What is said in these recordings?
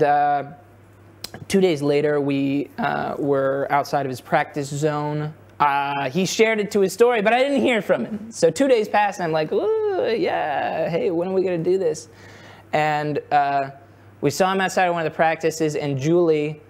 And 2 days later, we were outside of his practice zone. He shared it to his story, but I didn't hear from him. So 2 days passed, and I'm like, ooh, yeah, hey, when are we going to do this? And we saw him outside of one of the practices, and Julie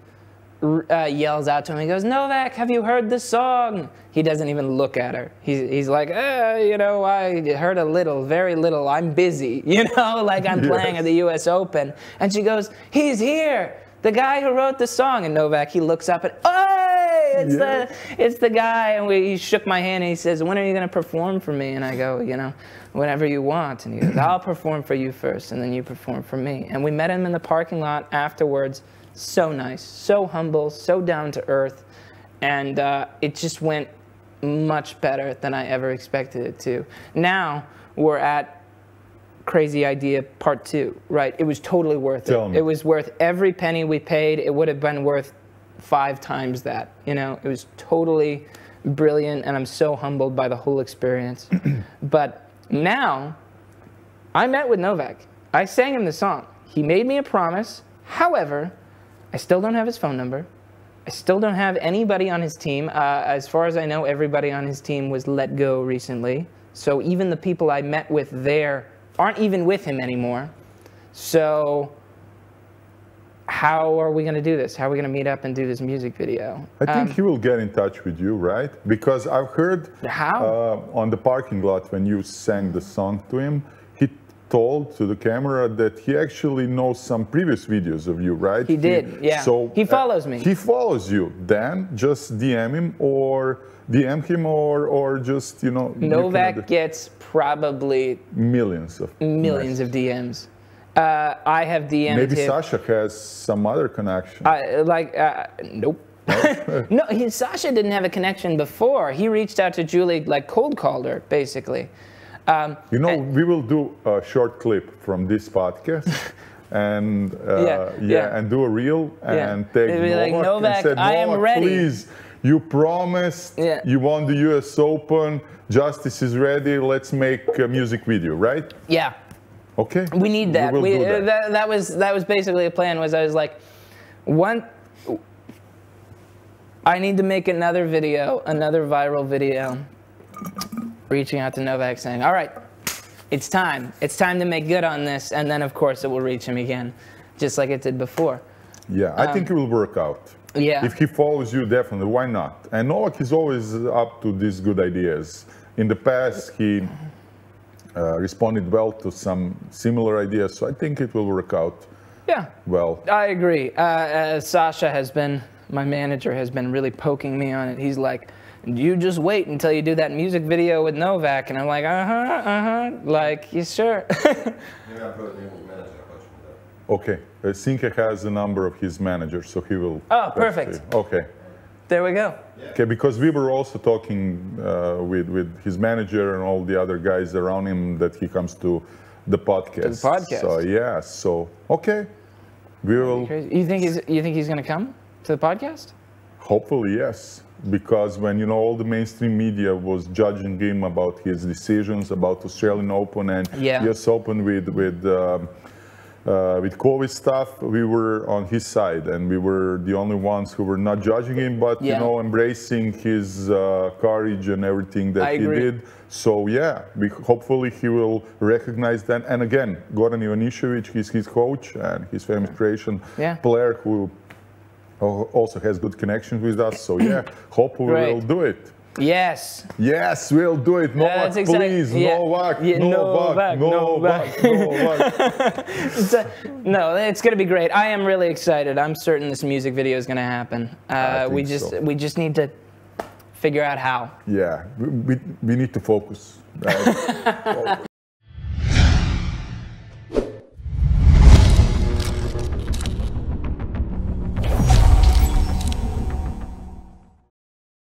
yells out to him. He goes, Novak, have you heard this song? He doesn't even look at her. He's like, you know, I heard a little, very little. I'm busy, you know, like I'm playing at the US Open. And she goes, he's here, the guy who wrote the song. And Novak, he looks up and, hey, it's the guy. And he shook my hand and he says, when are you going to perform for me? And I go, you know, whenever you want. And he goes, I'll perform for you first, and then you perform for me. And we met him in the parking lot afterwards. So nice, so humble, so down to earth, and it just went much better than I ever expected it to. Now we're at Crazy Idea Part 2, right? It was totally worth it. It was worth every penny we paid. It would have been worth 5 times that, you know? It was totally brilliant, and I'm so humbled by the whole experience. But now, I met with Novak. I sang him the song. He made me a promise. However, I still don't have his phone number. I still don't have anybody on his team. As far as I know, everybody on his team was let go recently. So even the people I met with there aren't even with him anymore. So how are we going to do this? How are we going to meet up and do this music video? I think he will get in touch with you, right? Because I've heard on the parking lot when you sang the song to him, he told to the camera that he actually knows some previous videos of you, right? He did, yeah. So he follows me. He follows you. Then just DM him or just, you know. Novak gets probably millions of DMs. I have DM'd him. Maybe Sasha has some other connection. Nope. No, Sasha didn't have a connection before. He reached out to Julie, like cold called her, basically. You know, we will do a short clip from this podcast and and do a reel and take Novak and say, Novak, I am ready. Please, you promised, you won the US Open, Justus is ready, let's make a music video, right? Yeah. Okay. We need that. That was basically a plan. I was like, I need to make another video, another viral video, reaching out to Novak saying, all right, it's time. It's time to make good on this. And then, of course, it will reach him again, just like it did before. Yeah, I think it will work out. Yeah. If he follows you, definitely, why not? And Novak is always up to these good ideas. In the past, he responded well to some similar ideas, so I think it will work out well. I agree. Sasha has been, my manager has been really poking me on it. He's like, you just wait until you do that music video with Novak. And I'm like, like, you sure? Okay, Sinke has a number of his managers, so he will... Oh, perfect. Okay. There we go. Okay, because we were also talking with his manager and all the other guys around him that he comes to the podcast. To the podcast. So, yeah, so, okay. We will... You think he's going to come to the podcast? Hopefully, yes. Because when, you know, all the mainstream media was judging him about his decisions about Australian Open and US Open with COVID stuff, we were on his side, and we were the only ones who were not judging him, but you know, embracing his courage and everything that he did. So yeah, hopefully he will recognize that. And again, Goran Ivanišević, he's his coach and his famous Croatian player who also has good connections with us. So yeah, hopefully we'll do it. Yes. Yes, we'll do it. Novak, please. Novak, Novak. No, it's going to be great. I am really excited. I'm certain this music video is going to happen. We just need to figure out how. Yeah, we need to focus. Right?